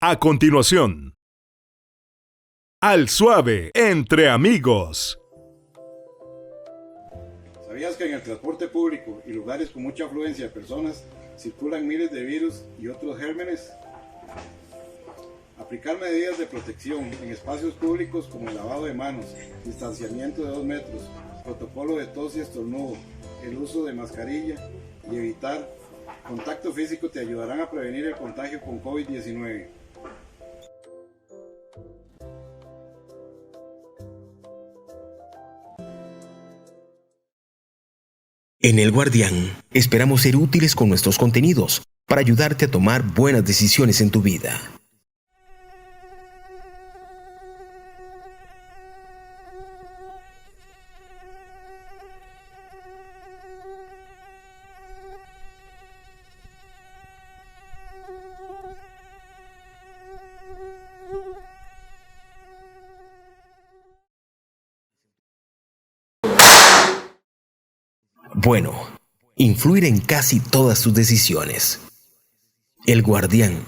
A continuación, Al Suave entre amigos. ¿Sabías que en el transporte público y lugares con mucha afluencia de personas circulan miles de virus y otros gérmenes? Aplicar medidas de protección en espacios públicos como el lavado de manos, distanciamiento de 2 metros, protocolo de tos y estornudo, el uso de mascarilla y evitar contacto físico te ayudarán a prevenir el contagio con COVID-19. En El Guardián, esperamos ser útiles con nuestros contenidos para ayudarte a tomar buenas decisiones en tu vida. Bueno, influir en casi todas tus decisiones. El Guardián.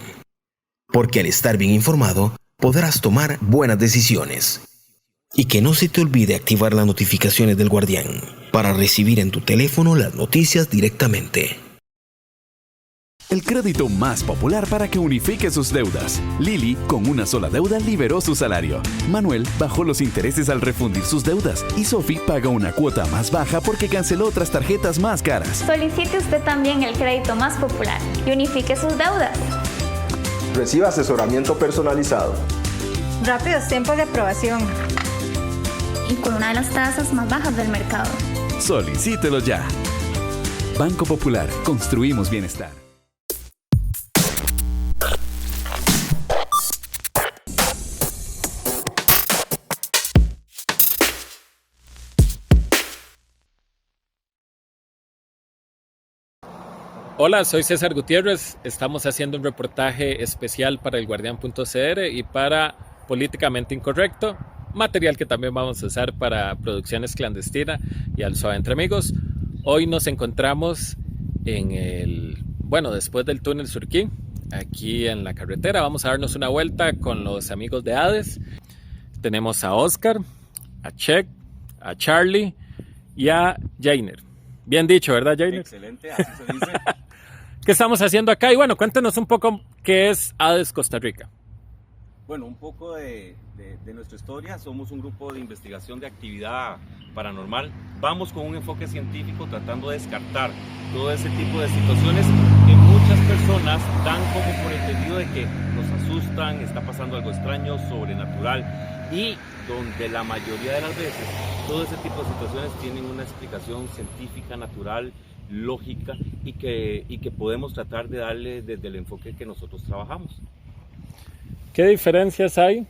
Porque al estar bien informado, podrás tomar buenas decisiones. Y que no se te olvide activar las notificaciones del Guardián para recibir en tu teléfono las noticias directamente. El crédito más popular para que unifique sus deudas. Lili, con una sola deuda, liberó su salario. Manuel bajó los intereses al refundir sus deudas. Y Sophie paga una cuota más baja porque canceló otras tarjetas más caras. Solicite usted también el crédito más popular y unifique sus deudas. Reciba asesoramiento personalizado. Rápidos tiempos de aprobación. Y con una de las tasas más bajas del mercado. Solicítelo ya. Banco Popular. Construimos bienestar. Hola, soy César Gutiérrez. Estamos haciendo un reportaje especial para elguardian.cr y para Políticamente Incorrecto, material que también vamos a usar para Producciones Clandestinas y Al Suave entre amigos. Hoy nos encontramos después del túnel Surquí, aquí en la carretera. Vamos a darnos una vuelta con los amigos de Hades. Tenemos a Oscar, a Check, a Charlie y a Jainer. Bien dicho, ¿verdad, Jainer? Excelente, así se dice. ¿Qué estamos haciendo acá? Y bueno, cuéntenos un poco qué es Hades Costa Rica. Bueno, un poco de nuestra historia. Somos un grupo de investigación de actividad paranormal. Vamos con un enfoque científico tratando de descartar todo ese tipo de situaciones que muchas personas dan como por entendido de que nos asustan, está pasando algo extraño, sobrenatural, y donde la mayoría de las veces todo ese tipo de situaciones tienen una explicación científica, natural, lógica, y que podemos tratar de darle desde el enfoque que nosotros trabajamos. ¿Qué diferencias hay?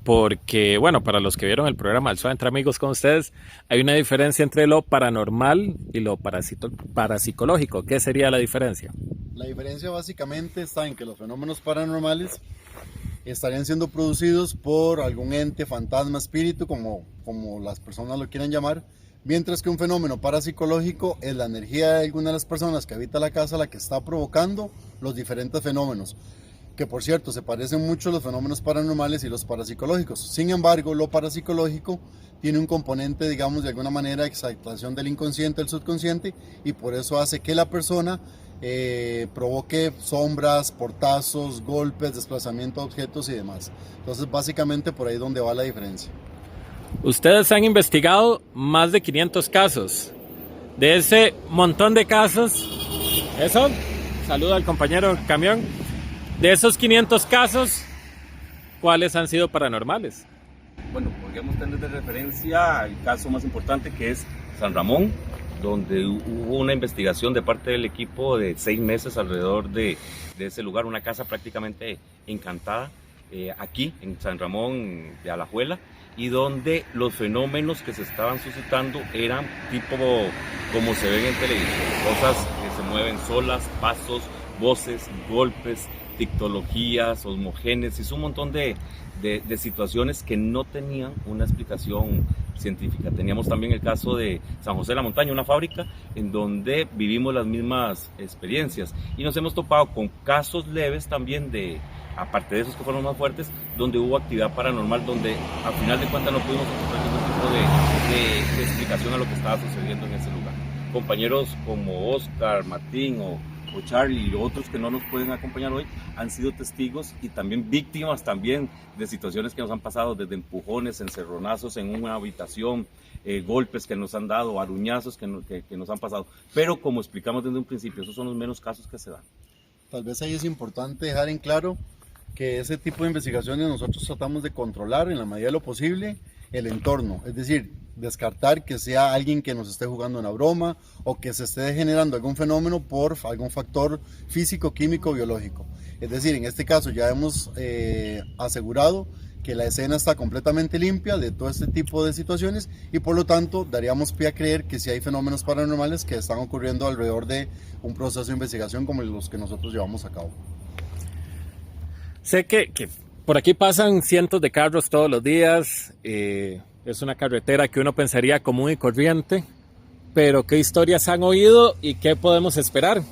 Porque, bueno, para los que vieron el programa Al Suave entre amigos con ustedes, hay una diferencia entre lo paranormal y lo parapsicológico. ¿Qué sería la diferencia? La diferencia básicamente está en que los fenómenos paranormales estarían siendo producidos por algún ente, fantasma, espíritu, como las personas lo quieran llamar, mientras que un fenómeno parapsicológico es la energía de alguna de las personas que habita la casa la que está provocando los diferentes fenómenos, que por cierto se parecen mucho los fenómenos paranormales y los parapsicológicos. Sin embargo, lo parapsicológico tiene un componente, digamos, de alguna manera, exaltación del inconsciente, del subconsciente, y por eso hace que la persona provoque sombras, portazos, golpes, desplazamiento de objetos y demás. Entonces, básicamente por ahí es donde va la diferencia. Ustedes han investigado más de 500 casos. De ese montón de casos, saludo al compañero camión. De esos 500 casos, ¿cuáles han sido paranormales? Bueno, podríamos tener de referencia el caso más importante, que es San Ramón, donde hubo una investigación de parte del equipo de 6 meses alrededor de ese lugar, una casa prácticamente encantada, aquí en San Ramón de Alajuela, y donde los fenómenos que se estaban suscitando eran tipo como se ven en televisión, cosas que se mueven solas, pasos, voces, golpes, tictologías, osmogénesis, un montón de situaciones que no tenían una explicación científica. Teníamos también el caso de San José de la Montaña, una fábrica en donde vivimos las mismas experiencias, y nos hemos topado con casos leves también de aparte de esos que fueron más fuertes, donde hubo actividad paranormal, donde al final de cuentas no pudimos encontrar ningún tipo de explicación a lo que estaba sucediendo en ese lugar. Compañeros como Oscar, Martín o Charlie y otros que no nos pueden acompañar hoy han sido testigos y también víctimas también de situaciones que nos han pasado, desde empujones, encerronazos en una habitación, golpes que nos han dado, aruñazos que nos han pasado. Pero como explicamos desde un principio, esos son los menos casos que se dan. Tal vez ahí es importante dejar en claro que ese tipo de investigaciones nosotros tratamos de controlar en la medida de lo posible el entorno, es decir, descartar que sea alguien que nos esté jugando una broma o que se esté generando algún fenómeno por algún factor físico, químico, biológico. Es decir, en este caso ya hemos asegurado que la escena está completamente limpia de todo este tipo de situaciones y por lo tanto daríamos pie a creer que sí hay fenómenos paranormales que están ocurriendo alrededor de un proceso de investigación como los que nosotros llevamos a cabo. Sé que por aquí pasan cientos de carros todos los días. Es una carretera que uno pensaría común y corriente, pero ¿qué historias han oído y qué podemos esperar?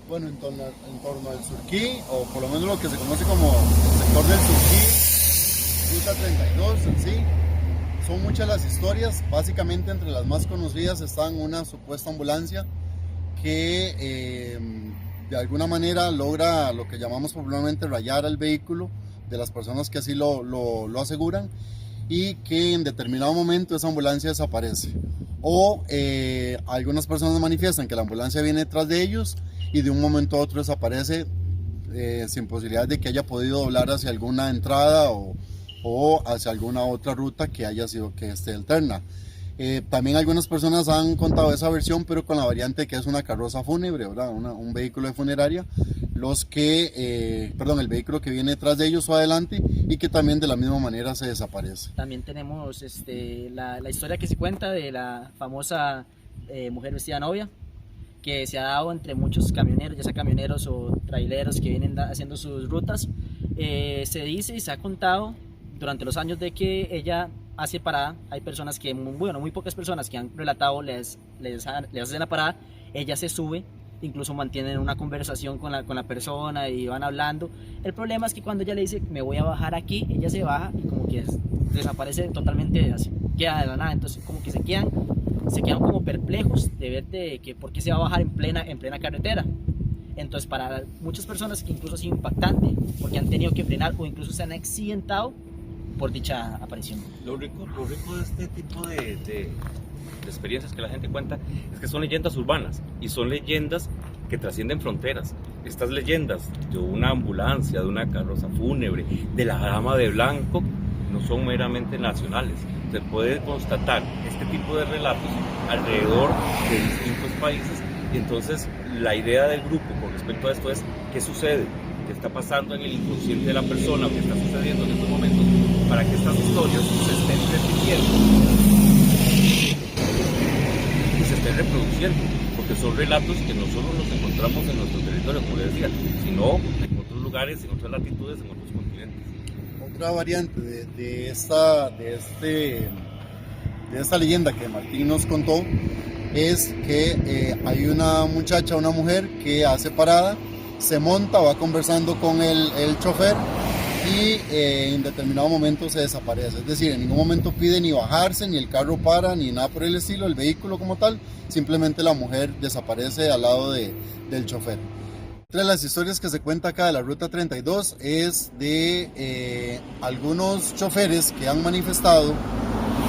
Bueno, en torno al Surquí, o por lo menos lo que se conoce como el sector del Surquí, Ruta 32 en sí, son muchas las historias. Básicamente entre las más conocidas están una supuesta ambulancia que de alguna manera logra lo que llamamos popularmente rayar al vehículo de las personas que así lo aseguran, y que en determinado momento esa ambulancia desaparece. O algunas personas manifiestan que la ambulancia viene detrás de ellos y de un momento a otro desaparece sin posibilidad de que haya podido doblar hacia alguna entrada o hacia alguna otra ruta que haya sido que esté alterna. También algunas personas han contado esa versión, pero con la variante que es una carroza fúnebre, ¿verdad? Un vehículo de funeraria, el vehículo que viene detrás de ellos o adelante y que también de la misma manera se desaparece. También tenemos la historia que se cuenta de la famosa mujer vestida novia, que se ha dado entre muchos camioneros, ya sea camioneros o traileros que vienen haciendo sus rutas. Se dice y se ha contado durante los años de que ella hace parada. Hay personas que, muy pocas personas que han relatado les hacen la parada, ella se sube, incluso mantienen una conversación con la persona y van hablando. El problema es que cuando ella le dice me voy a bajar aquí, ella se baja y como que desaparece totalmente, así, queda de la nada. Entonces como que se quedan como perplejos de ver que por qué se va a bajar en plena carretera. Entonces para muchas personas que incluso ha sido impactante porque han tenido que frenar o incluso se han accidentado por dicha aparición. Lo rico de este tipo de experiencias que la gente cuenta es que son leyendas urbanas y son leyendas que trascienden fronteras. Estas leyendas de una ambulancia, de una carroza fúnebre, de la dama de blanco, no son meramente nacionales. Se puede constatar este tipo de relatos alrededor de distintos países y entonces la idea del grupo con respecto a esto es ¿qué sucede? ¿Qué está pasando en el inconsciente de la persona? ¿Qué está sucediendo en estos momentos para que estas historias se estén repitiendo y se estén reproduciendo? Porque son relatos que no solo los encontramos en nuestro territorio, como les decía, sino en otros lugares, en otras latitudes, en otros continentes. Otra variante de esta leyenda que Martín nos contó es que hay una mujer que hace parada, se monta, va conversando con el chofer y en determinado momento se desaparece. Es decir, en ningún momento pide ni bajarse, ni el carro para, ni nada por el estilo, el vehículo como tal, simplemente la mujer desaparece al lado del chofer. Otra de las historias que se cuenta acá de la Ruta 32 es de algunos choferes que han manifestado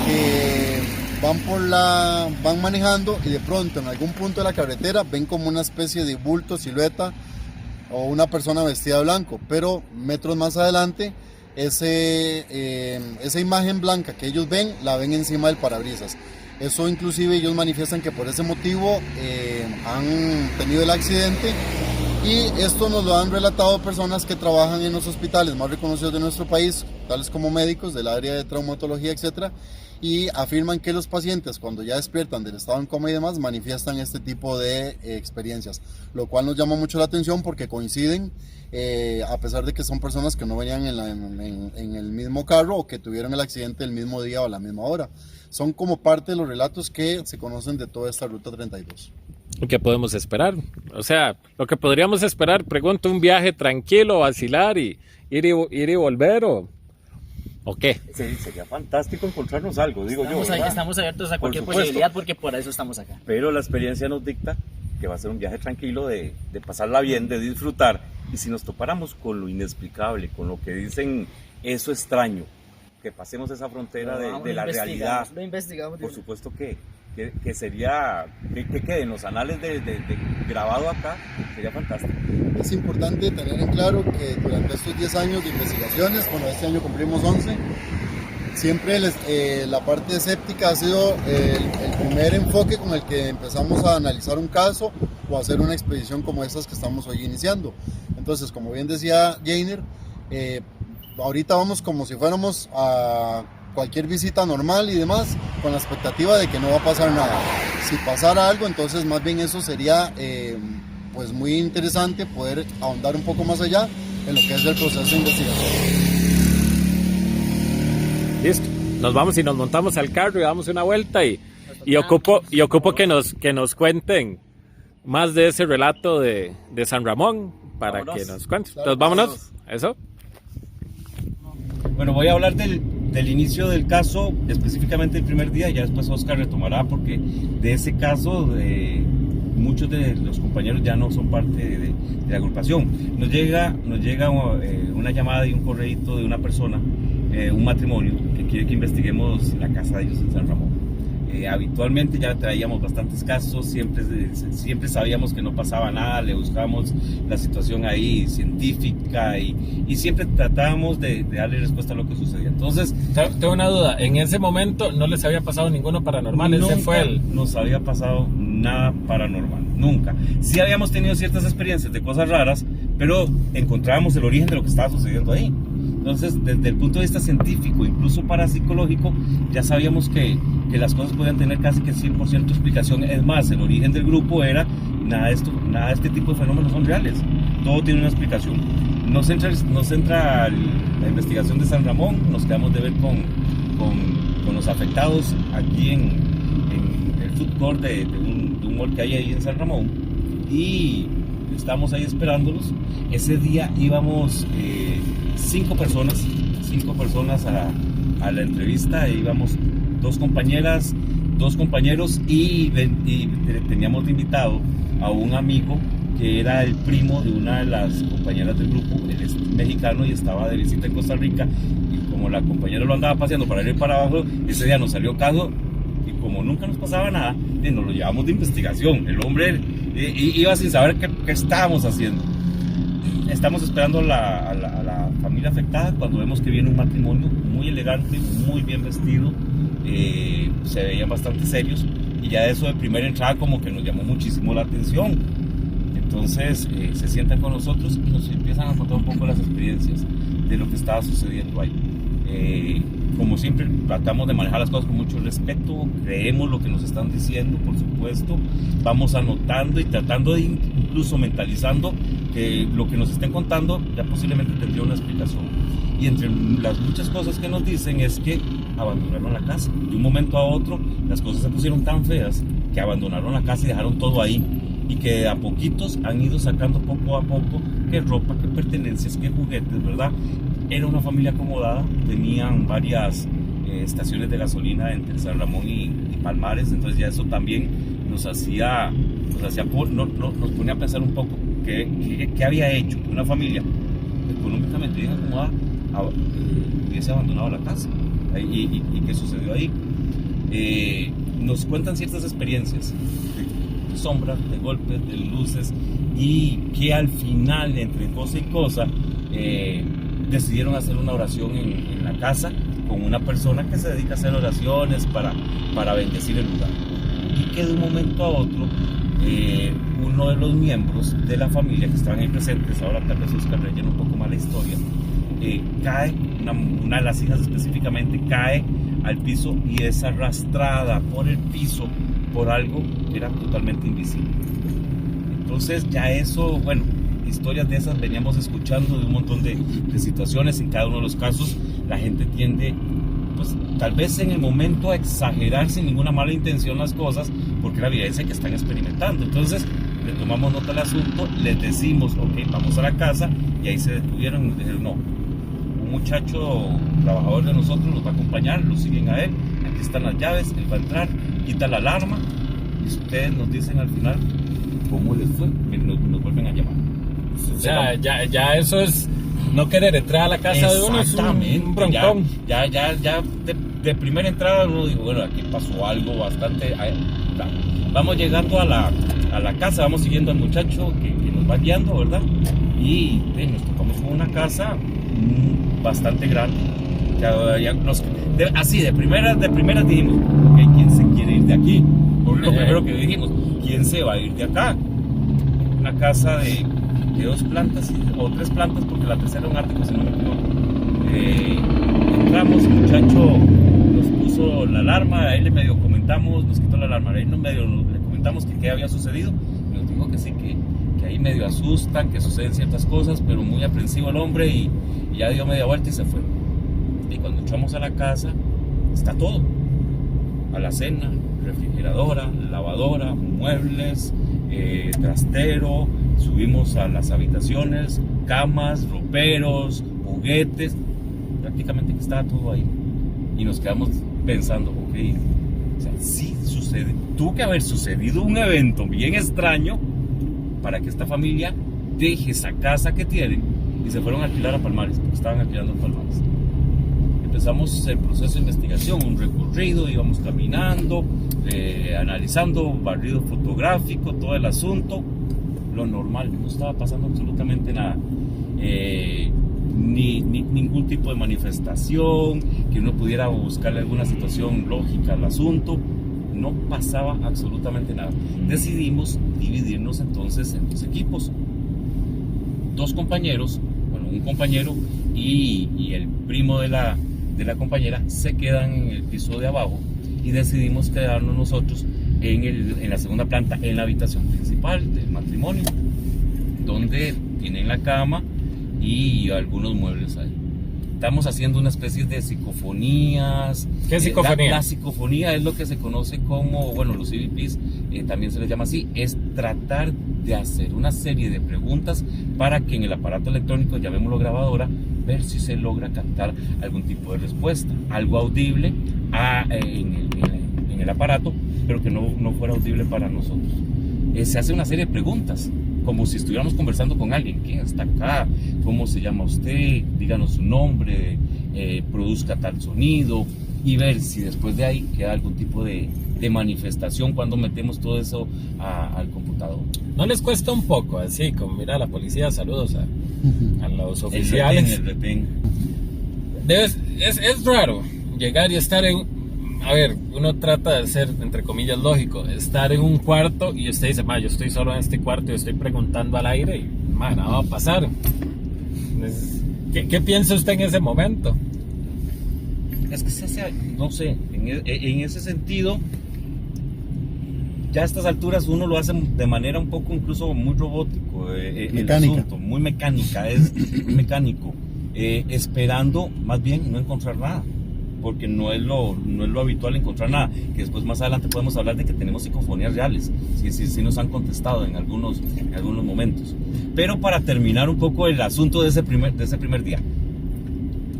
que van manejando y de pronto en algún punto de la carretera ven como una especie de bulto, silueta o una persona vestida de blanco, pero metros más adelante esa imagen blanca que ellos ven, la ven encima del parabrisas. Eso inclusive ellos manifiestan que por ese motivo han tenido el accidente, y esto nos lo han relatado personas que trabajan en los hospitales más reconocidos de nuestro país, tales como médicos del área de traumatología, etc. Y afirman que los pacientes cuando ya despiertan del estado en coma y demás manifiestan este tipo de experiencias, lo cual nos llama mucho la atención porque coinciden, a pesar de que son personas que no venían en el mismo carro o que tuvieron el accidente el mismo día o a la misma hora. Son como parte de los relatos que se conocen de toda esta Ruta 32. ¿Qué podemos esperar? O sea, lo que podríamos esperar, pregunto, un viaje tranquilo, vacilar y ir y volver ¿o qué? Sí, sería fantástico encontrarnos algo, digo yo. Estamos abiertos a cualquier posibilidad porque por eso estamos acá. Pero la experiencia nos dicta que va a ser un viaje tranquilo de pasarla bien, de disfrutar. Y si nos topáramos con lo inexplicable, con lo que dicen eso extraño, que pasemos esa frontera de la realidad, lo investigamos. por supuesto que sería, que quede en los anales de grabado acá, sería fantástico. Es importante tener en claro que durante estos 10 años de investigaciones, bueno, este año cumplimos 11, siempre la parte escéptica ha sido el primer enfoque con el que empezamos a analizar un caso o a hacer una expedición como estas que estamos hoy iniciando. Entonces, como bien decía Jainer, ahorita vamos como si fuéramos a cualquier visita normal y demás, con la expectativa de que no va a pasar nada. Si pasara algo, entonces más bien eso sería pues muy interesante poder ahondar un poco más allá en lo que es el proceso de investigación. Listo, nos vamos y nos montamos al carro y damos una vuelta y ocupo que nos cuenten más de ese relato de San Ramón para vámonos. Que nos cuenten. Entonces vámonos, eso. Bueno, voy a hablar del inicio del caso, específicamente el primer día, y ya después Oscar retomará, porque de ese caso muchos de los compañeros ya no son parte de la agrupación. Nos llega una llamada y un correíto de una persona, un matrimonio, que quiere que investiguemos la casa de ellos en San Ramón. Habitualmente ya traíamos bastantes casos, siempre sabíamos que no pasaba nada, le buscábamos la situación ahí científica y siempre tratábamos de darle respuesta a lo que sucedía. Entonces, tengo una duda, en ese momento no les había pasado ninguno paranormal, nunca ese fue nos había pasado nada paranormal, nunca. Sí habíamos tenido ciertas experiencias de cosas raras, pero encontrábamos el origen de lo que estaba sucediendo ahí. Entonces, desde el punto de vista científico, incluso parapsicológico, ya sabíamos que las cosas podían tener casi que 100% explicación. Es más, el origen del grupo era nada de este tipo de fenómenos son reales. Todo tiene una explicación. Nos entra la investigación de San Ramón, nos quedamos de ver con los afectados aquí en el food court de un mall que hay ahí en San Ramón. Y estamos ahí esperándolos. Ese día íbamos 5 personas a la entrevista, íbamos 2 compañeras, 2 compañeros y teníamos de invitado a un amigo que era el primo de una de las compañeras del grupo. Él es mexicano y estaba de visita en Costa Rica, y como la compañera lo andaba paseando para ir para abajo, ese día nos salió caso y como nunca nos pasaba nada, nos lo llevamos de investigación. El hombre iba sin saber qué estábamos haciendo. Estamos esperando a la familia afectada cuando vemos que viene un matrimonio muy elegante, muy bien vestido, se veían bastante serios, y ya eso de primera entrada como que nos llamó muchísimo la atención. Entonces se sientan con nosotros y nos empiezan a contar un poco las experiencias de lo que estaba sucediendo ahí. Como siempre, tratamos de manejar las cosas con mucho respeto, creemos lo que nos están diciendo, por supuesto, vamos anotando y tratando de incluso mentalizando que lo que nos estén contando ya posiblemente tendría una explicación. Y entre las muchas cosas que nos dicen es que abandonaron la casa. De un momento a otro las cosas se pusieron tan feas que abandonaron la casa y dejaron todo ahí. Y que a poquitos han ido sacando poco a poco qué ropa, qué pertenencias, qué juguetes, ¿verdad? Era una familia acomodada, tenían varias estaciones de gasolina entre San Ramón y Palmares, entonces ya eso también nos ponía a pensar un poco qué había hecho que una familia económicamente bien acomodada hubiese abandonado la casa y qué sucedió ahí. Nos cuentan ciertas experiencias de sombras, de golpes, de luces, y que al final, entre cosa y cosa, decidieron hacer una oración en la casa con una persona que se dedica a hacer oraciones para bendecir el lugar, y que de un momento a otro uno de los miembros de la familia que estaban ahí presentes, ahora tal vez Oscar rellena un poco más la historia, cae, una de las hijas específicamente cae al piso y es arrastrada por el piso por algo que era totalmente invisible. Entonces ya eso, bueno, historias de esas veníamos escuchando de un montón de situaciones. En cada uno de los casos la gente tiende pues tal vez en el momento a exagerar sin ninguna mala intención las cosas, porque la evidencia que están experimentando. Entonces le tomamos nota al asunto, les decimos, ok, vamos a la casa, y ahí se detuvieron y dijeron, no, un muchacho trabajador de nosotros nos va a acompañar, lo siguen a él, aquí están las llaves, él va a entrar, quita la alarma, y ustedes nos dicen al final cómo les fue, nos vuelven a llamar. O sea, ya eso es no querer entrar a la casa de uno, es un broncón. Ya de primera entrada uno dijo, bueno, aquí pasó algo bastante. Vamos llegando a la casa, vamos siguiendo al muchacho que nos va guiando, ¿verdad? Y nos tocamos con una casa bastante grande. Así, de primeras dijimos, ok, ¿quién se quiere ir de aquí? Por lo primero que dijimos, ¿quién se va a ir de acá? Una casa de 2 plantas o 3 plantas, porque la tercera era un ático, si no me equivoco. Entramos, el muchacho nos puso la alarma, a él le medio comentamos, nos quitó la alarma, a él le comentamos que qué había sucedido, y nos dijo que sí, que ahí medio asustan, que suceden ciertas cosas, pero muy aprensivo el hombre, y ya dio media vuelta y se fue. Y cuando echamos a la casa, está todo: alacena, refrigeradora, lavadora, muebles, trastero. Subimos a las habitaciones, camas, roperos, juguetes, prácticamente que estaba todo ahí. Y nos quedamos pensando, ok, o sea, sí sucede, tuvo que haber sucedido un evento bien extraño para que esta familia deje esa casa que tienen y se fueron a alquilar a Palmares, porque estaban alquilando en Palmares. Empezamos el proceso de investigación, un recorrido, íbamos caminando, analizando, barrido fotográfico, todo el asunto. Lo normal, no estaba pasando absolutamente nada, ningún tipo de manifestación, que uno pudiera buscarle alguna situación lógica al asunto, no pasaba absolutamente nada. Decidimos dividirnos entonces en 2 equipos, 2 compañeros, bueno, un compañero y el primo de la compañera se quedan en el piso de abajo, y decidimos quedarnos nosotros en la segunda planta, en la habitación principal del matrimonio, donde tienen la cama y algunos muebles ahí. Estamos haciendo una especie de psicofonías. ¿Qué psicofonía? La psicofonía es lo que se conoce como, bueno, los CBPs también se les llama así, es tratar de hacer una serie de preguntas para que en el aparato electrónico, llamémoslo grabadora, ver si se logra captar algún tipo de respuesta, algo audible en el aparato, pero que no fuera audible para nosotros. Se hace una serie de preguntas, como si estuviéramos conversando con alguien. ¿Quién está acá? ¿Cómo se llama usted? Díganos su nombre, produzca tal sonido, y ver si después de ahí queda algún tipo de manifestación cuando metemos todo eso al computador. ¿No les cuesta un poco así, como mira la policía, saludos a los oficiales? El retén. Es raro llegar y estar a ver, uno trata de ser, entre comillas, lógico, estar en un cuarto y usted dice, yo estoy solo en este cuarto y estoy preguntando al aire y nada va a pasar. ¿Qué piensa usted en ese momento? Es que se hace, no sé, en ese sentido, ya a estas alturas uno lo hace de manera un poco incluso muy robótico, el asunto, muy mecánica, es muy mecánico, esperando más bien no encontrar nada, porque no es lo habitual encontrar nada, que después más adelante podemos hablar de que tenemos psicofonías reales, sí nos han contestado en algunos momentos. Pero para terminar un poco el asunto de ese primer día,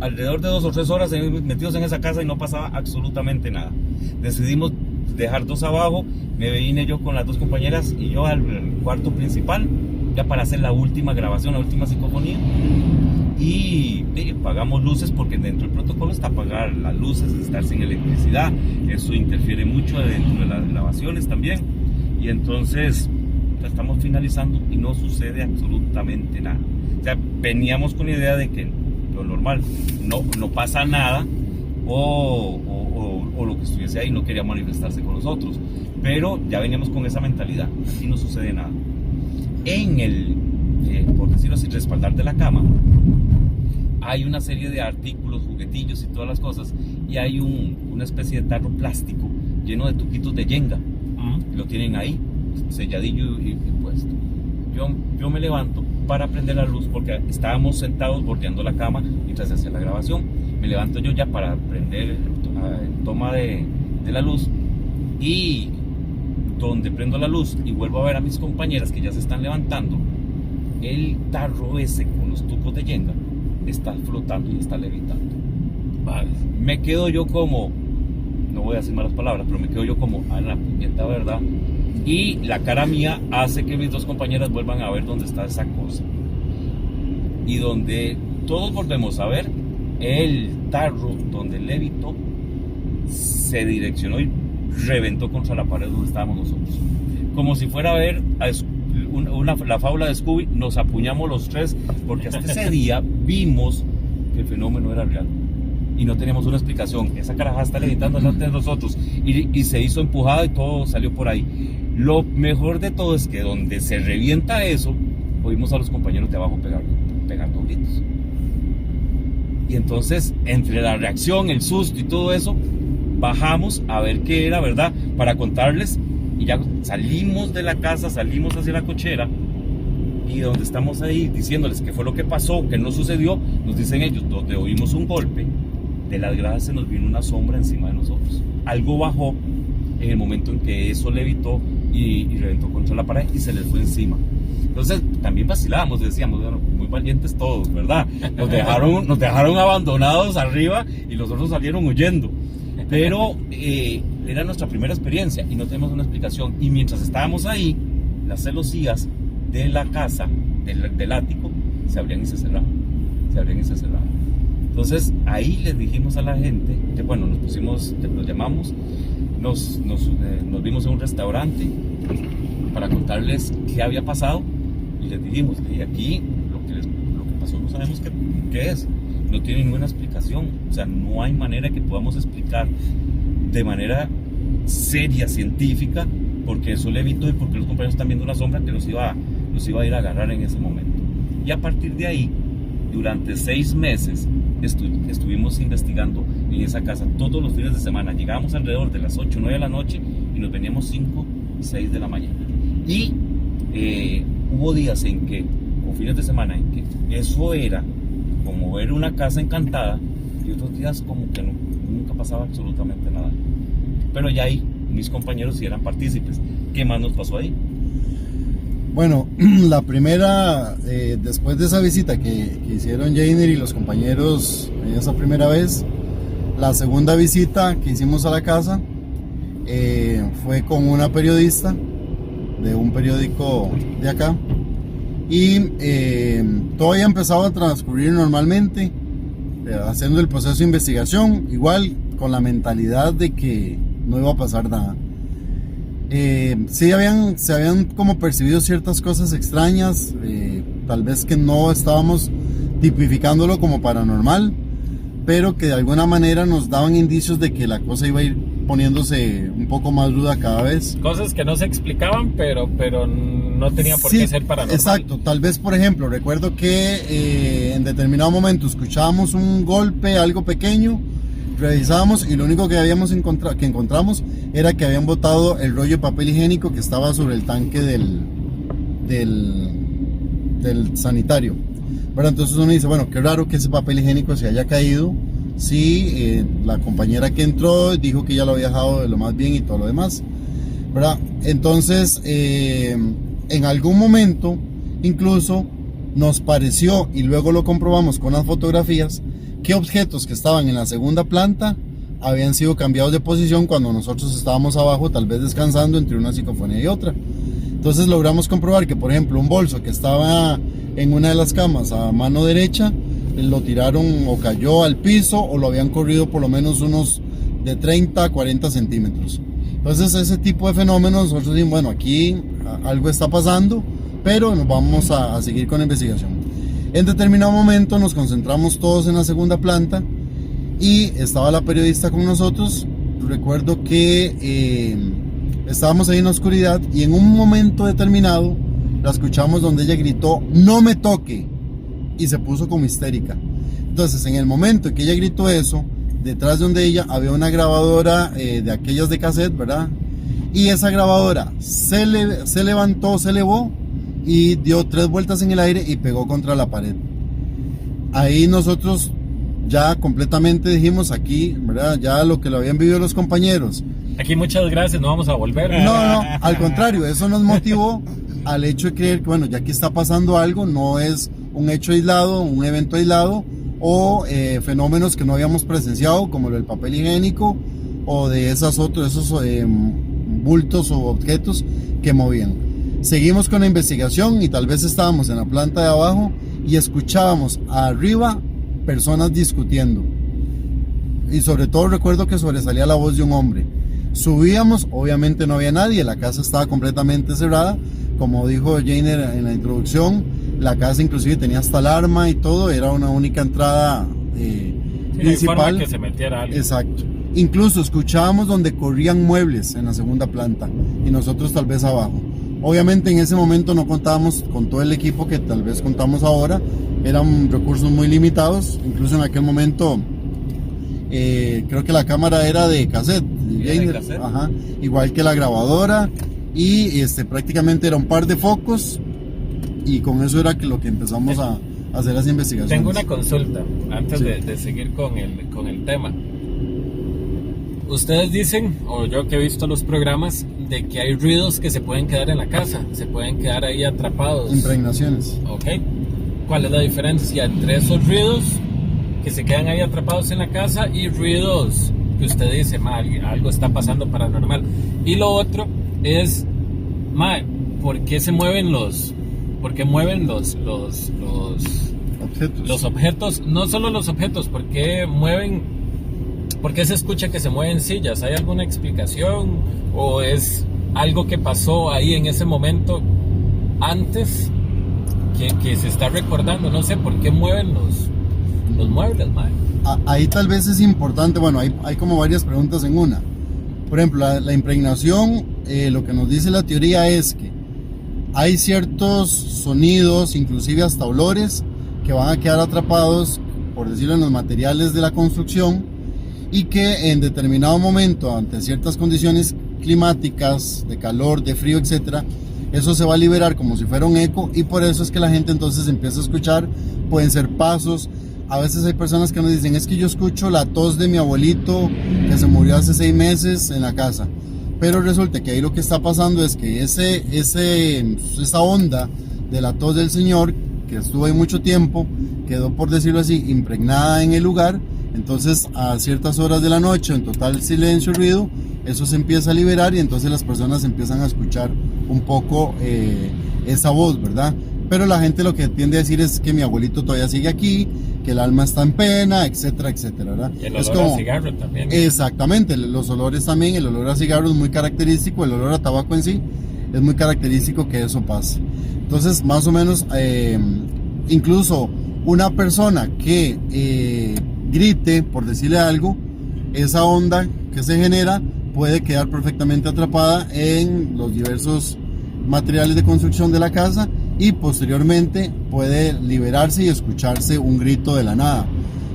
alrededor de 2 o 3 horas metidos en esa casa y no pasaba absolutamente nada. Decidimos dejar 2 abajo, me vine yo con las 2 compañeras y yo al cuarto principal, ya para hacer la última grabación, la última psicofonía, y apagamos luces, porque dentro del protocolo está apagar las luces, estar sin electricidad, eso interfiere mucho dentro de las grabaciones también, y entonces ya estamos finalizando y no sucede absolutamente nada. O sea, veníamos con la idea de que lo normal, no pasa nada, o lo que estuviese ahí no quería manifestarse con nosotros, pero ya veníamos con esa mentalidad, aquí no sucede nada. En el, por decirlo así, respaldar de la cama, hay una serie de artículos, juguetillos y todas las cosas, y hay una especie de tarro plástico lleno de tuquitos de yenga, lo tienen ahí, selladillo y puesto. Yo me levanto para prender la luz porque estábamos sentados bordeando la cama mientras se hacía la grabación. Me levanto yo ya para prender el toma de la luz, y donde prendo la luz y vuelvo a ver a mis compañeras que ya se están levantando, el tarro ese con los tubos de yenga está flotando y está levitando. Vale. Me quedo yo como, no voy a decir malas palabras, pero me quedo yo como, a la puñeta, ¿verdad? Y la cara mía hace que mis dos compañeras vuelvan a ver dónde está esa cosa. Y donde todos volvemos a ver, el tarro donde levitó se direccionó y reventó contra la pared donde estábamos nosotros. Como si fuera a ver la fábula de Scooby, nos apuñamos los tres, porque hasta ese día vimos que el fenómeno era real y no teníamos una explicación. Esa caraja está levitando delante de nosotros y se hizo empujada y todo salió por ahí. Lo mejor de todo es que donde se revienta eso, oímos a los compañeros de abajo pegando gritos. Y entonces, entre la reacción, el susto y todo eso, bajamos a ver qué era, ¿verdad? Para contarles, y ya salimos de la casa, salimos hacia la cochera, y donde estamos ahí diciéndoles qué fue lo que pasó, qué no sucedió, nos dicen ellos, donde oímos un golpe, de las gradas se nos vino una sombra encima de nosotros. Algo bajó en el momento en que eso levitó y reventó contra la pared y se les fue encima. Entonces también vacilábamos, decíamos, bueno, muy valientes todos, ¿verdad? Nos dejaron abandonados arriba y los otros salieron huyendo. Pero era nuestra primera experiencia y no tenemos una explicación. Y mientras estábamos ahí, las celosías de la casa, del ático, se abrían y se cerraban. Entonces ahí les dijimos a la gente, que bueno, los llamamos, nos vimos en un restaurante para contarles qué había pasado. Y les dijimos, de aquí lo que pasó no sabemos qué es, no tiene ninguna explicación, o sea, no hay manera que podamos explicar de manera seria, científica, porque eso le evitó y porque los compañeros están viendo una sombra que los iba a ir a agarrar en ese momento. Y a partir de ahí, durante 6 meses, estuvimos investigando en esa casa todos los fines de semana. Llegábamos alrededor de las 8 o 9 de la noche y nos veníamos 5 y 6 de la mañana. Y hubo días o fines de semana, en que eso era como ver una casa encantada, y otros días como que nunca pasaba absolutamente nada. Pero ya ahí mis compañeros sí eran partícipes. ¿Qué más nos pasó ahí? Bueno, la primera, después de esa visita que hicieron Jainer y los compañeros en esa primera vez, la segunda visita que hicimos a la casa fue con una periodista de un periódico de acá, y todo había empezado a transcurrir normalmente, haciendo el proceso de investigación, igual con la mentalidad de que no iba a pasar nada. Sí se habían como percibido ciertas cosas extrañas, tal vez que no estábamos tipificándolo como paranormal, pero que de alguna manera nos daban indicios de que la cosa iba a ir poniéndose un poco más ruda cada vez. Cosas que no se explicaban, pero no tenían por qué ser paranormal. Exacto, tal vez, por ejemplo, recuerdo que en determinado momento escuchábamos un golpe, algo pequeño, revisábamos y lo único que encontramos era que habían botado el rollo de papel higiénico que estaba sobre el tanque del sanitario. Bueno, entonces uno dice, bueno, qué raro que ese papel higiénico se haya caído. Sí, la compañera que entró dijo que ya lo había dejado de lo más bien y todo lo demás, ¿verdad? Entonces, en algún momento, incluso nos pareció, y luego lo comprobamos con las fotografías, que objetos que estaban en la segunda planta habían sido cambiados de posición cuando nosotros estábamos abajo, tal vez descansando entre una psicofonía y otra. Entonces logramos comprobar que, por ejemplo, un bolso que estaba en una de las camas a mano derecha, lo tiraron o cayó al piso o lo habían corrido por lo menos unos de 30 a 40 centímetros. Entonces ese tipo de fenómenos, nosotros decimos, bueno, aquí algo está pasando, pero nos vamos a seguir con la investigación. En determinado momento nos concentramos todos en la segunda planta y estaba la periodista con nosotros. Recuerdo que estábamos ahí en la oscuridad y en un momento determinado la escuchamos donde ella gritó, "No me toque", y se puso como histérica. Entonces, en el momento en que ella gritó eso, detrás de donde ella había una grabadora de aquellas de cassette, ¿verdad? Y esa grabadora se levantó, se elevó y dio 3 vueltas en el aire y pegó contra la pared. Ahí nosotros ya completamente dijimos aquí, ¿verdad? Ya lo que lo habían vivido los compañeros. Aquí muchas gracias, no vamos a volver. No, al contrario, eso nos motivó al hecho de creer que, bueno, ya que está pasando algo, no es un hecho aislado, un evento aislado, o fenómenos que no habíamos presenciado, como el del papel higiénico, o de esos bultos o objetos que movían. Seguimos con la investigación y tal vez estábamos en la planta de abajo y escuchábamos arriba personas discutiendo. Y sobre todo recuerdo que sobresalía la voz de un hombre. Subíamos, obviamente no había nadie, la casa estaba completamente cerrada. Como dijo Jainer en la introducción, la casa inclusive tenía hasta alarma y todo, era una única entrada principal. No hay forma que se metiera alguien. Exacto. Incluso escuchábamos donde corrían muebles en la segunda planta y nosotros tal vez abajo. Obviamente en ese momento no contábamos con todo el equipo que tal vez contamos ahora, eran recursos muy limitados, incluso en aquel momento creo que la cámara era de cassette, ajá, igual que la grabadora, y prácticamente era un par de focos y con eso era lo que empezamos a hacer las investigaciones. Tengo una consulta antes de seguir con el tema. Ustedes dicen, o yo que he visto los programas, de que hay ruidos que se pueden quedar en la casa, se pueden quedar ahí atrapados. Impregnaciones. Ok. ¿Cuál es la diferencia entre esos ruidos que se quedan ahí atrapados en la casa y ruidos que usted dice, algo está pasando paranormal? Y lo otro es, ¿por qué se mueven los objetos? Los objetos, no solo los objetos, ¿por qué se escucha que se mueven sillas? ¿Hay alguna explicación? ¿O es algo que pasó ahí en ese momento antes que se está recordando? No sé, ¿por qué mueven los muebles, mae? Ahí tal vez es importante, bueno, hay como varias preguntas en una. Por ejemplo, la impregnación, lo que nos dice la teoría es que hay ciertos sonidos, inclusive hasta olores, que van a quedar atrapados, por decirlo, en los materiales de la construcción, y que en determinado momento, ante ciertas condiciones climáticas, de calor, de frío, etcétera, eso se va a liberar como si fuera un eco, y por eso es que la gente entonces empieza a escuchar. Pueden ser pasos. A veces hay personas que nos dicen, es que yo escucho la tos de mi abuelito que se murió hace 6 meses en la casa, pero resulta que ahí lo que está pasando es que esa onda de la tos del señor, que estuvo ahí mucho tiempo, quedó, por decirlo así, impregnada en el lugar. Entonces a ciertas horas de la noche, en total silencio y ruido, eso se empieza a liberar y entonces las personas empiezan a escuchar un poco esa voz, ¿verdad? Pero la gente lo que tiende a decir es que mi abuelito todavía sigue aquí, que el alma está en pena, etcétera, etcétera, ¿verdad? Y el olor a cigarro también. Exactamente, los olores también, el olor a cigarro es muy característico, el olor a tabaco en sí es muy característico que eso pase. Entonces, más o menos, incluso una persona que grite, por decirle algo, esa onda que se genera puede quedar perfectamente atrapada en los diversos materiales de construcción de la casa y posteriormente puede liberarse y escucharse un grito de la nada,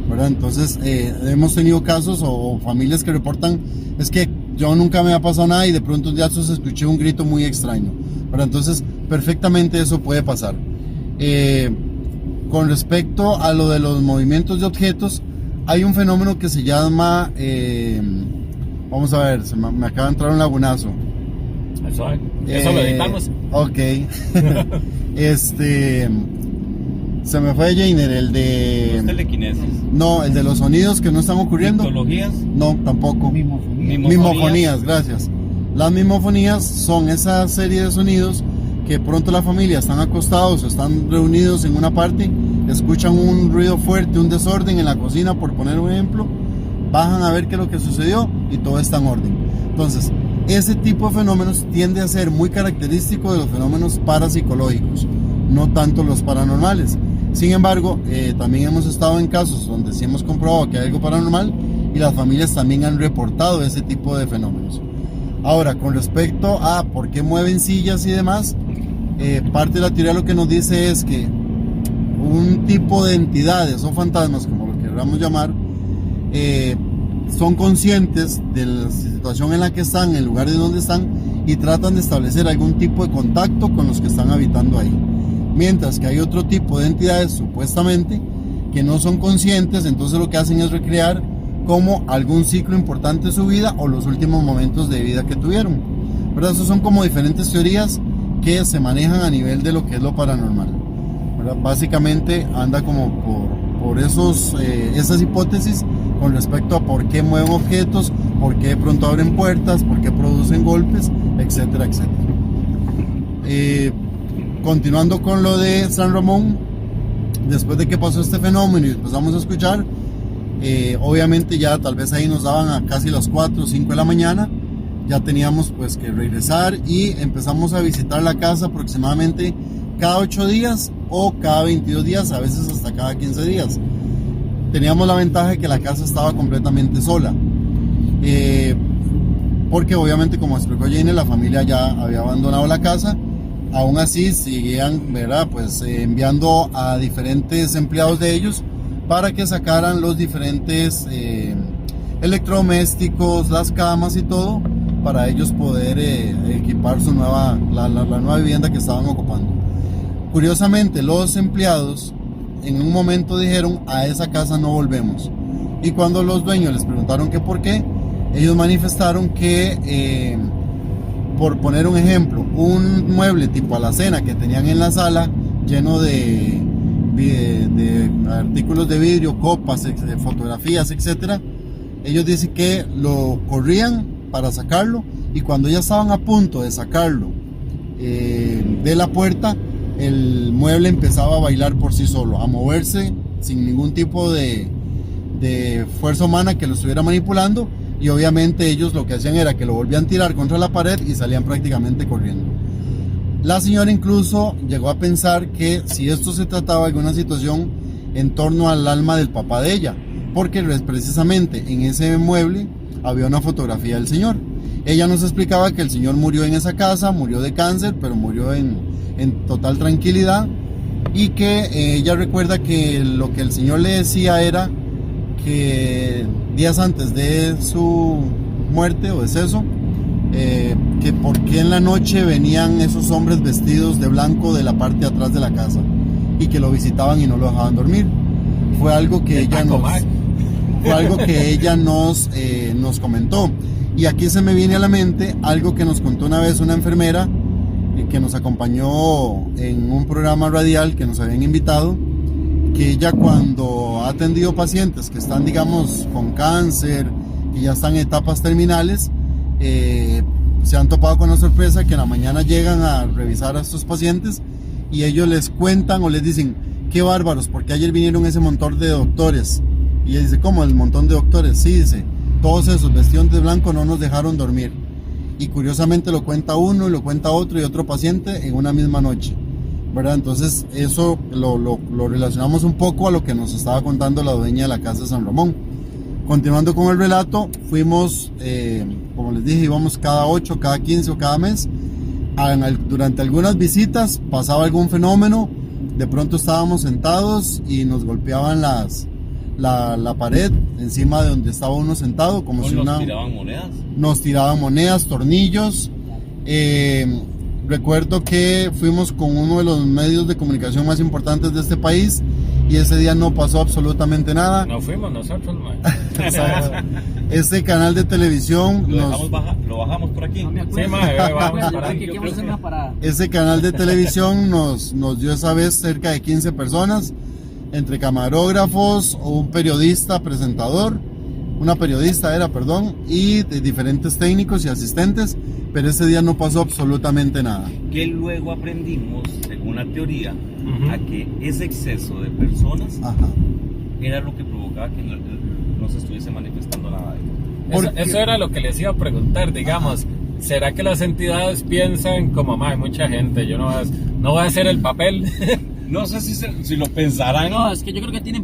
¿verdad? Entonces hemos tenido casos o familias que reportan, es que yo nunca me ha pasado nada y de pronto un día se escuché un grito muy extraño, ¿verdad? Entonces perfectamente eso puede pasar. Con respecto a lo de los movimientos de objetos, hay un fenómeno que se llama, vamos a ver, me acaba de entrar un lagunazo. Eso lo editamos. Ok. Se me fue Jainer, el de... ¿Los telequinesis? No, el de los sonidos que no están ocurriendo. ¿Mitologías? No, tampoco. Mimofonías, gracias. Las mimofonías son esa serie de sonidos que pronto la familia están acostados o están reunidos en una parte, escuchan un ruido fuerte, un desorden en la cocina, por poner un ejemplo, bajan a ver qué es lo que sucedió y todo está en orden. Entonces, ese tipo de fenómenos tiende a ser muy característico de los fenómenos parapsicológicos, no tanto los paranormales. Sin embargo, también hemos estado en casos donde sí hemos comprobado que hay algo paranormal y las familias también han reportado ese tipo de fenómenos. Ahora, con respecto a por qué mueven sillas y demás, parte de la teoría lo que nos dice es que un tipo de entidades o fantasmas, como lo queramos llamar, son conscientes de la situación en la que están, el lugar de donde están, y tratan de establecer algún tipo de contacto con los que están habitando ahí. Mientras que hay otro tipo de entidades supuestamente que no son conscientes, entonces lo que hacen es recrear como algún ciclo importante de su vida o los últimos momentos de vida que tuvieron. Pero esas son como diferentes teorías que se manejan a nivel de lo que es lo paranormal. ¿Verdad? Básicamente anda como por esas hipótesis con respecto a por qué mueven objetos, por qué de pronto abren puertas, por qué producen golpes, etcétera, etcétera. Continuando con lo de San Ramón, después de que pasó este fenómeno y empezamos a escuchar, obviamente ya tal vez ahí nos daban a casi las 4 o 5 de la mañana, ya teníamos pues que regresar y empezamos a visitar la casa aproximadamente cada 8 días o cada 22 días, a veces hasta cada 15 días. Teníamos la ventaja de que la casa estaba completamente sola, porque obviamente, como explicó Jane, la familia ya había abandonado la casa. Aún así seguían, ¿verdad? Pues enviando a diferentes empleados de ellos para que sacaran los diferentes electrodomésticos, las camas y todo, para ellos poder equipar su la nueva vivienda que estaban ocupando. Curiosamente, los empleados en un momento dijeron: a esa casa no volvemos. Y cuando los dueños les preguntaron que por qué, ellos manifestaron que, por poner un ejemplo, un mueble tipo alacena que tenían en la sala, lleno de artículos de vidrio, copas, fotografías, etc., ellos dicen que lo corrían para sacarlo, y cuando ya estaban a punto de sacarlo de la puerta, el mueble empezaba a bailar por sí solo, a moverse sin ningún tipo de fuerza humana que lo estuviera manipulando, y obviamente ellos lo que hacían era que lo volvían a tirar contra la pared y salían prácticamente corriendo. La señora incluso llegó a pensar que si esto se trataba de alguna situación en torno al alma del papá de ella, porque precisamente en ese mueble había una fotografía del señor. Ella nos explicaba que el señor murió en esa casa, murió de cáncer, pero murió en total tranquilidad, y que ella recuerda que lo que el señor le decía era que días antes de su muerte o deceso, que por qué en la noche venían esos hombres vestidos de blanco de la parte de atrás de la casa y que lo visitaban y no lo dejaban dormir. Fue algo que ella nos comentó. Y aquí se me viene a la mente algo que nos contó una vez una enfermera que nos acompañó en un programa radial que nos habían invitado, que ella, cuando ha atendido pacientes que están, digamos, con cáncer, que ya están en etapas terminales, se han topado con la sorpresa que en la mañana llegan a revisar a estos pacientes y ellos les cuentan o les dicen: qué bárbaros, porque ayer vinieron ese montón de doctores. Y ella dice: ¿cómo el montón de doctores? Sí, dice, todos esos vestidos de blanco no nos dejaron dormir. Y curiosamente lo cuenta uno y lo cuenta otro y otro paciente en una misma noche, ¿verdad? Entonces eso lo relacionamos un poco a lo que nos estaba contando la dueña de la casa de San Ramón. Continuando con el relato, fuimos, como les dije, íbamos cada 8, cada 15 o cada mes. Durante algunas visitas pasaba algún fenómeno, de pronto estábamos sentados y nos golpeaban la pared encima de donde estaba uno sentado, como si nos tiraban monedas. Nos tiraban monedas, tornillos. Recuerdo que fuimos con uno de los medios de comunicación más importantes de este país y ese día no pasó absolutamente nada. No fuimos nosotros, man. Este canal de televisión lo bajamos por aquí. Sí, vamos para aquí. Ese canal de televisión nos dio esa vez cerca de 15 personas, entre camarógrafos, un periodista presentador, una periodista y de diferentes técnicos y asistentes, pero ese día no pasó absolutamente nada. Que luego aprendimos, según la teoría, a que ese exceso de personas era lo que provocaba que no se estuviese manifestando nada. Eso era lo que les iba a preguntar, digamos. ¿Será que las entidades piensan como: hay mucha gente, yo no voy a hacer el papel? No sé si lo pensarán. No, es que yo creo que tienen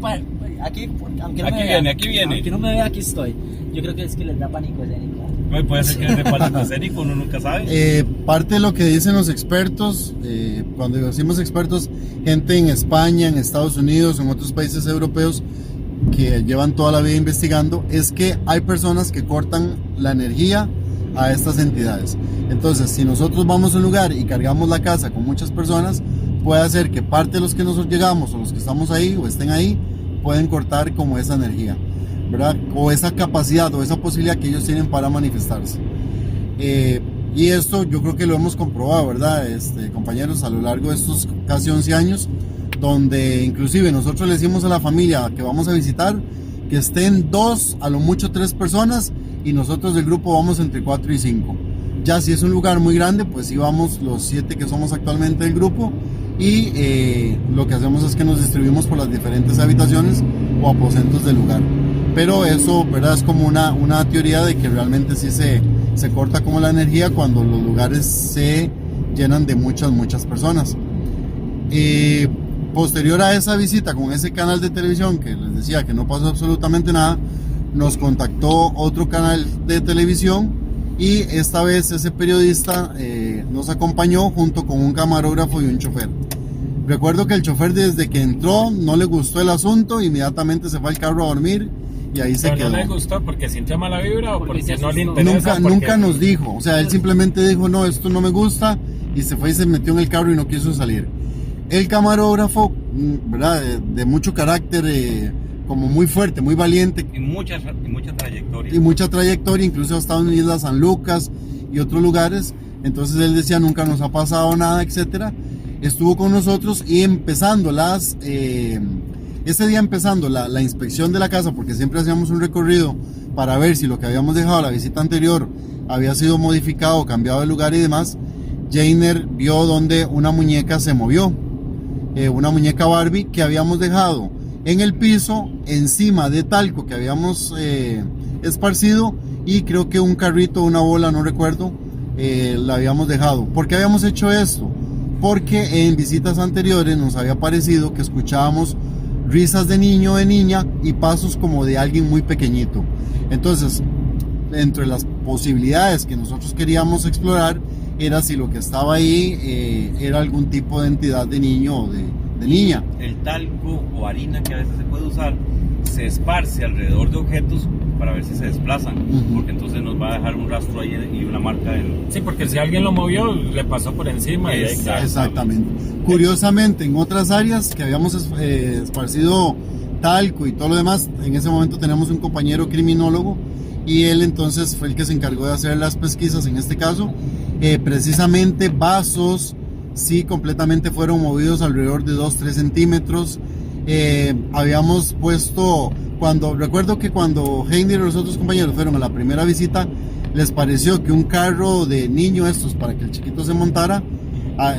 aquí, aunque no aquí viene. Aunque no me vea, aquí estoy. Yo creo que es que les da pánico escénico. Puede ser que les dé pánico escénico, uno nunca sabe. Parte de lo que dicen los expertos, cuando decimos expertos, gente en España, en Estados Unidos, en otros países europeos que llevan toda la vida investigando, es que hay personas que cortan la energía a estas entidades. Entonces, si nosotros vamos a un lugar y cargamos la casa con muchas personas, puede hacer que parte de los que nosotros llegamos o los que estamos ahí o estén ahí, pueden cortar como esa energía, ¿verdad? O esa capacidad o esa posibilidad que ellos tienen para manifestarse. Y esto yo creo que lo hemos comprobado, ¿verdad? Compañeros, a lo largo de estos casi 11 años, donde inclusive nosotros le decimos a la familia que vamos a visitar que estén 2, a lo mucho 3 personas, y nosotros del grupo vamos entre 4 y 5. Ya si es un lugar muy grande, pues sí vamos los 7 que somos actualmente del grupo, y lo que hacemos es que nos distribuimos por las diferentes habitaciones o aposentos del lugar. Pero eso, ¿verdad? Es como una teoría de que realmente sí se corta como la energía cuando los lugares se llenan de muchas personas. Posterior a esa visita con ese canal de televisión que les decía que no pasó absolutamente nada, nos contactó otro canal de televisión, y esta vez ese periodista nos acompañó junto con un camarógrafo y un chofer. Recuerdo que el chofer, desde que entró, no le gustó el asunto, inmediatamente se fue al carro a dormir y ahí se quedó. ¿No le gustó porque sintió mala vibra o porque no le interesa? Nunca nos dijo, o sea, él simplemente dijo, no, esto no me gusta, y se fue y se metió en el carro y no quiso salir. El camarógrafo, ¿verdad? De mucho carácter, como muy fuerte, muy valiente. Y mucha trayectoria. Y mucha trayectoria, incluso ha estado en Isla San Lucas y otros lugares. Entonces él decía, nunca nos ha pasado nada, etcétera. Estuvo con nosotros y empezando ese día empezando la inspección de la casa, porque siempre hacíamos un recorrido para ver si lo que habíamos dejado la visita anterior había sido modificado, cambiado de lugar y demás. Jainer vio donde una muñeca se movió, una muñeca Barbie que habíamos dejado en el piso, encima de talco que habíamos esparcido, y creo que un carrito, una bola, no recuerdo, la habíamos dejado. ¿Por qué habíamos hecho esto? Porque en visitas anteriores nos había parecido que escuchábamos risas de niño o de niña y pasos como de alguien muy pequeñito. Entonces, entre las posibilidades que nosotros queríamos explorar era si lo que estaba ahí era algún tipo de entidad de niño o de niña. El talco o harina que a veces se puede usar se esparce alrededor de objetos para ver si se desplazan, porque entonces nos va a dejar un rastro ahí y una marca Sí, porque si alguien lo movió, le pasó por encima. Exactamente. Curiosamente, en otras áreas que habíamos esparcido talco y todo lo demás, en ese momento tenemos un compañero criminólogo, y él entonces fue el que se encargó de hacer las pesquisas. En este caso, precisamente vasos, sí, completamente fueron movidos alrededor de 2-3 centímetros. Habíamos puesto, recuerdo que cuando Heiner y los otros compañeros fueron a la primera visita, les pareció que un carro de niño estos para que el chiquito se montara,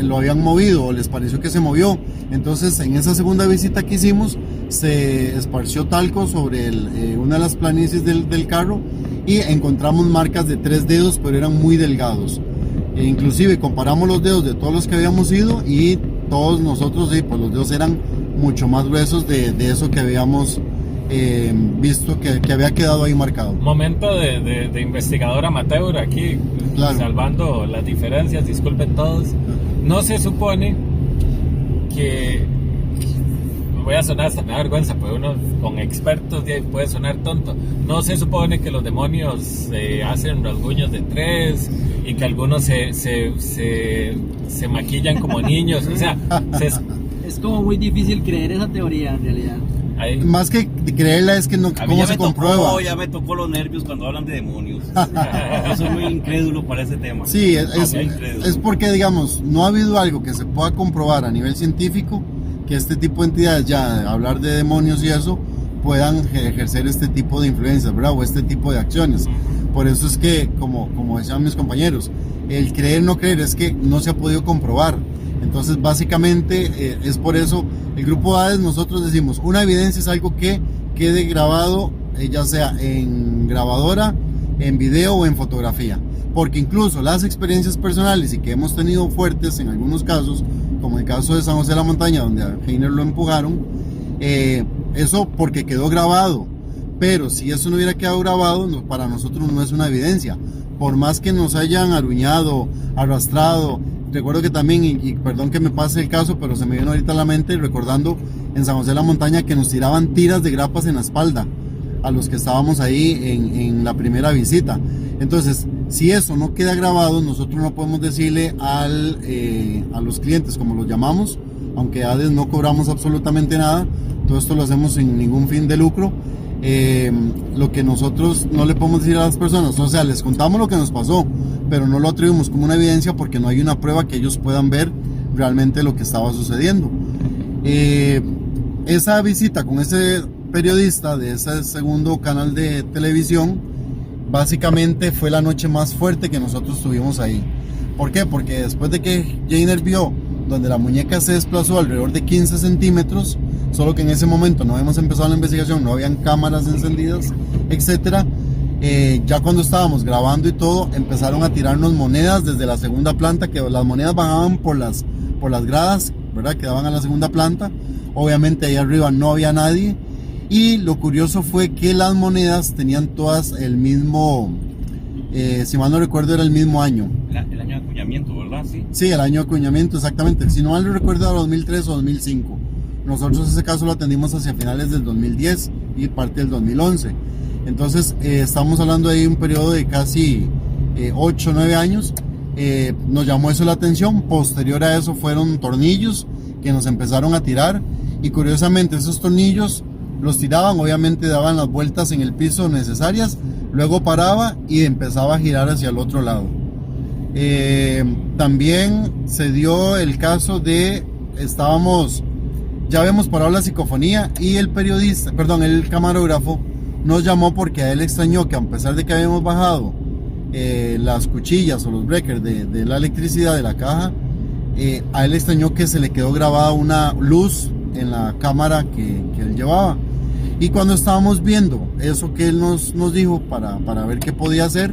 lo habían movido, o les pareció que se movió. Entonces en esa segunda visita que hicimos, se esparció talco sobre una de las planicies del carro, y encontramos marcas de 3 dedos, pero eran muy delgados. Inclusive comparamos los dedos de todos los que habíamos ido, y todos nosotros, pues los dedos eran mucho más gruesos de eso que habíamos visto que había quedado ahí marcado. Momento de investigador amateur aquí, claro, salvando las diferencias, disculpen todos. No se supone que, voy a sonar hasta me da vergüenza, pues uno con expertos puede sonar tonto, no se supone que los demonios hacen rasguños de 3 y que algunos se maquillan como niños, o sea, es como muy difícil creer esa teoría en realidad. Más que creerla es que no, ¿cómo se comprueba? Ya me tocó los nervios cuando hablan de demonios. Yo soy muy incrédulo para ese tema. Sí, es porque, digamos, no ha habido algo que se pueda comprobar a nivel científico que este tipo de entidades, ya hablar de demonios y eso, puedan ejercer este tipo de influencias, ¿verdad? O este tipo de acciones. Por eso es que, como decían mis compañeros, el creer no creer es que no se ha podido comprobar. Entonces básicamente es por eso el grupo ADES nosotros decimos, una evidencia es algo que quede grabado, ya sea en grabadora, en video o en fotografía, porque incluso las experiencias personales y que hemos tenido fuertes en algunos casos, como el caso de San José de la Montaña, donde a Heiner lo empujaron, eso porque quedó grabado, pero si eso no hubiera quedado grabado, para nosotros no es una evidencia, por más que nos hayan aruñado, arrastrado. Recuerdo que también, y perdón que me pase el caso, pero se me vino ahorita a la mente recordando en San José de la Montaña que nos tiraban tiras de grapas en la espalda a los que estábamos ahí en la primera visita. Entonces, Si eso no queda grabado, nosotros no podemos decirle a los clientes, como los llamamos, aunque ADES no cobramos absolutamente nada, todo esto lo hacemos sin ningún fin de lucro. Lo que nosotros no le podemos decir a las personas, o sea, les contamos lo que nos pasó, pero no lo atribuimos como una evidencia porque no hay una prueba que ellos puedan ver realmente lo que estaba sucediendo. Esa visita con ese periodista de ese segundo canal de televisión básicamente fue la noche más fuerte que nosotros tuvimos ahí. ¿Por qué? Porque después de que Jainer vio donde la muñeca se desplazó alrededor de 15 centímetros, solo que en ese momento no habíamos empezado la investigación, no habían cámaras encendidas, etc. Ya cuando estábamos grabando y todo, empezaron a tirarnos monedas desde la segunda planta, que las monedas bajaban por las gradas, ¿verdad?, que daban a la segunda planta. Obviamente ahí arriba no había nadie, y lo curioso fue que las monedas tenían todas el mismo, si mal no recuerdo era el mismo año. El año de acuñamiento, ¿verdad? Sí, el año de acuñamiento, exactamente. Si no mal no recuerdo era 2003 o 2005. Nosotros ese caso lo atendimos hacia finales del 2010 y parte del 2011. Entonces estamos hablando de un periodo de casi 8 o 9 años. Nos llamó eso la atención. Posterior a eso fueron tornillos que nos empezaron a tirar, y curiosamente esos tornillos los tiraban, obviamente daban las vueltas en el piso necesarias, luego paraba y empezaba a girar hacia el otro lado. También se dio el caso de, ya habíamos parado la psicofonía, y el camarógrafo nos llamó porque a él extrañó que, a pesar de que habíamos bajado las cuchillas o los breakers de la electricidad de la caja, a él extrañó que se le quedó grabada una luz en la cámara que él llevaba. Y cuando estábamos viendo eso que él nos dijo para ver qué podía hacer,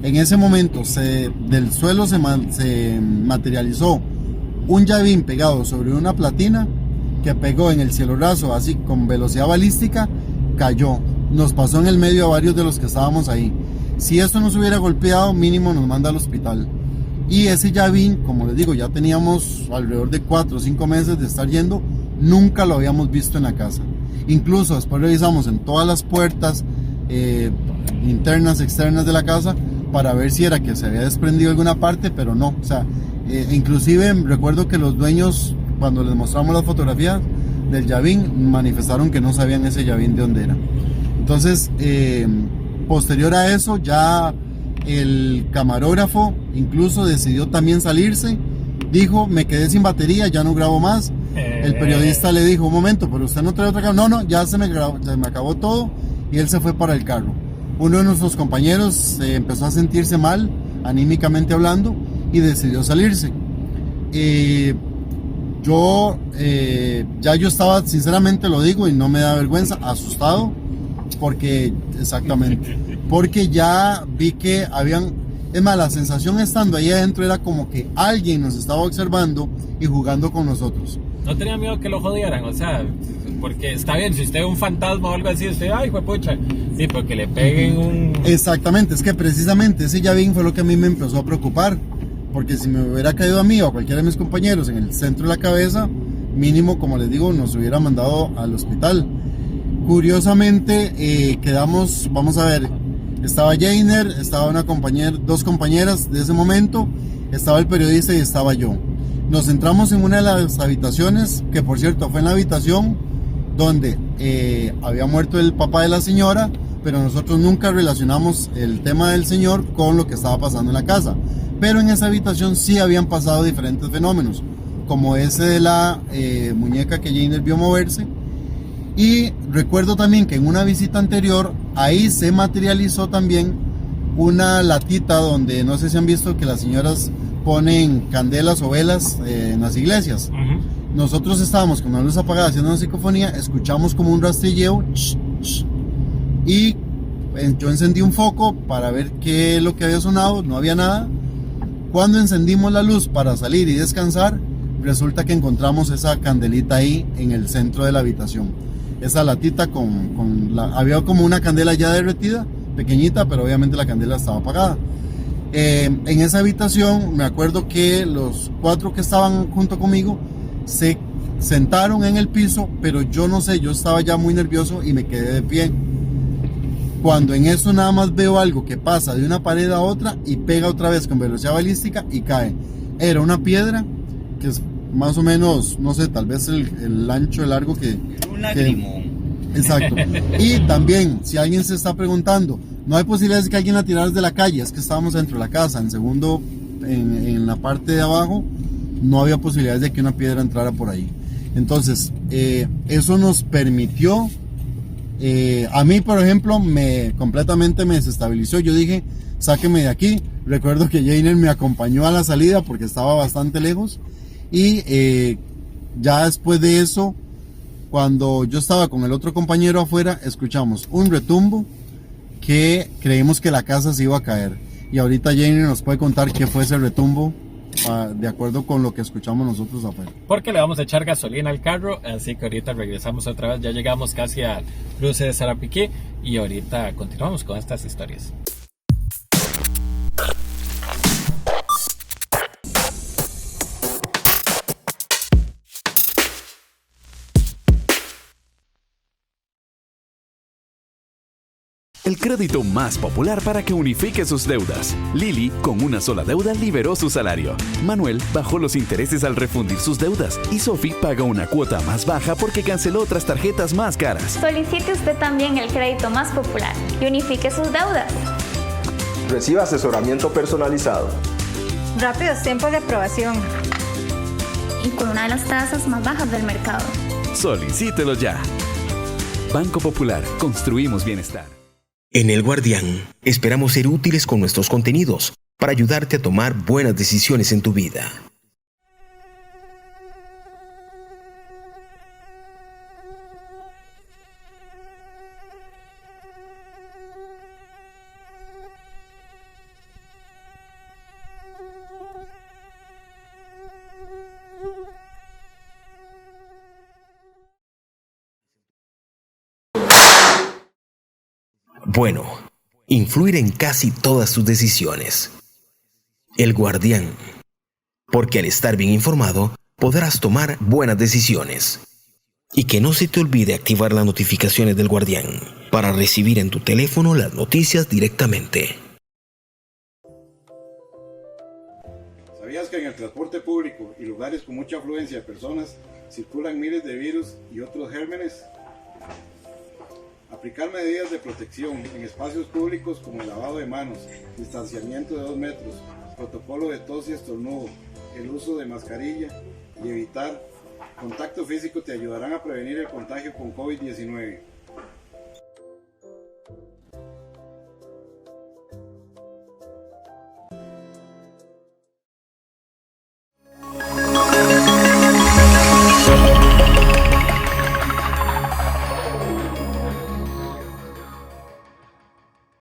en ese momento del suelo se materializó un llavín pegado sobre una platina que pegó en el cielo raso, así con velocidad balística, cayó. Nos pasó en el medio a varios de los que estábamos ahí. Si esto nos hubiera golpeado, mínimo nos manda al hospital. Y ese llavín, como les digo, ya teníamos alrededor de 4 o 5 meses de estar yendo, nunca lo habíamos visto en la casa. Incluso después revisamos en todas las puertas internas, externas de la casa, para ver si era que se había desprendido alguna parte, pero no. O sea, inclusive recuerdo que los dueños, cuando les mostramos las fotografías del llavín, manifestaron que no sabían ese llavín de dónde era. Entonces, posterior a eso, ya el camarógrafo incluso decidió también salirse. Dijo, me quedé sin batería, ya no grabo más. El periodista le dijo, un momento, pero usted no trae otra cámara. No, ya se me acabó todo, y él se fue para el carro. Uno de nuestros compañeros empezó a sentirse mal, anímicamente hablando, y decidió salirse. Yo estaba, sinceramente lo digo y no me da vergüenza, asustado, porque ya vi que es más, la sensación estando ahí adentro era como que alguien nos estaba observando y jugando con nosotros. ¿No tenía miedo que lo jodieran? O sea, porque está bien, si usted es un fantasma o algo así, usted, ay, juepucha, sí, porque le peguen un... Exactamente, es que precisamente ese llavín fue lo que a mí me empezó a preocupar, porque si me hubiera caído a mí o a cualquiera de mis compañeros en el centro de la cabeza, mínimo, como les digo, nos hubiera mandado al hospital. Curiosamente, quedamos, vamos a ver, estaba Jainer, estaba dos compañeras de ese momento, estaba el periodista y estaba yo. Nos entramos en una de las habitaciones, que por cierto fue en la habitación donde había muerto el papá de la señora, pero nosotros nunca relacionamos el tema del señor con lo que estaba pasando en la casa. Pero en esa habitación sí habían pasado diferentes fenómenos, como ese de la muñeca que Jainer vio moverse. Y recuerdo también que en una visita anterior, ahí se materializó también una latita donde, no sé si han visto que las señoras ponen candelas o velas en las iglesias. Nosotros estábamos con la luz apagada haciendo una psicofonía, escuchamos como un rastrilleo, y yo encendí un foco para ver qué es lo que había sonado, no había nada. Cuando encendimos la luz para salir y descansar, resulta que encontramos esa candelita ahí en el centro de la habitación. Esa latita había como una candela ya derretida, pequeñita, pero obviamente la candela estaba apagada. En esa habitación me acuerdo que los 4 que estaban junto conmigo se sentaron en el piso, pero yo no sé, yo estaba ya muy nervioso y me quedé de pie. cuando en eso nada más veo algo que pasa de una pared a otra y pega otra vez con velocidad balística y cae. Era una piedra que es más o menos, no sé, tal vez el ancho, el largo que... Un lagrimón. Exacto. Y también, si alguien se está preguntando, no hay posibilidades de que alguien la tirara desde la calle, es que estábamos dentro de la casa, en la parte de abajo, no había posibilidades de que una piedra entrara por ahí. Entonces, eso nos permitió, a mí por ejemplo, completamente me desestabilizó. Yo dije, sáqueme de aquí. Recuerdo que Jainer me acompañó a la salida porque estaba bastante lejos. Y ya después de eso, cuando yo estaba con el otro compañero afuera, escuchamos un retumbo que creímos que la casa se iba a caer. Y ahorita Jainer nos puede contar qué fue ese retumbo, de acuerdo con lo que escuchamos nosotros afuera. Porque le vamos a echar gasolina al carro, así que ahorita regresamos otra vez. Ya llegamos casi al cruce de Sarapiquí y ahorita continuamos con estas historias. El crédito más popular para que unifique sus deudas. Lili, con una sola deuda, liberó su salario. Manuel bajó los intereses al refundir sus deudas. Y Sophie paga una cuota más baja porque canceló otras tarjetas más caras. Solicite usted también el crédito más popular y unifique sus deudas. Reciba asesoramiento personalizado. Rápidos tiempos de aprobación. Y con una de las tasas más bajas del mercado. Solicítelo ya. Banco Popular. Construimos bienestar. En El Guardián, esperamos ser útiles con nuestros contenidos para ayudarte a tomar buenas decisiones en tu vida. Bueno, influir en casi todas tus decisiones. El Guardián. Porque al estar bien informado, podrás tomar buenas decisiones. Y que no se te olvide activar las notificaciones del Guardián para recibir en tu teléfono las noticias directamente. ¿Sabías que en el transporte público y lugares con mucha afluencia de personas circulan miles de virus y otros gérmenes? Aplicar medidas de protección en espacios públicos como el lavado de manos, distanciamiento de 2 metros, protocolo de tos y estornudo, el uso de mascarilla y evitar contacto físico te ayudarán a prevenir el contagio con COVID-19.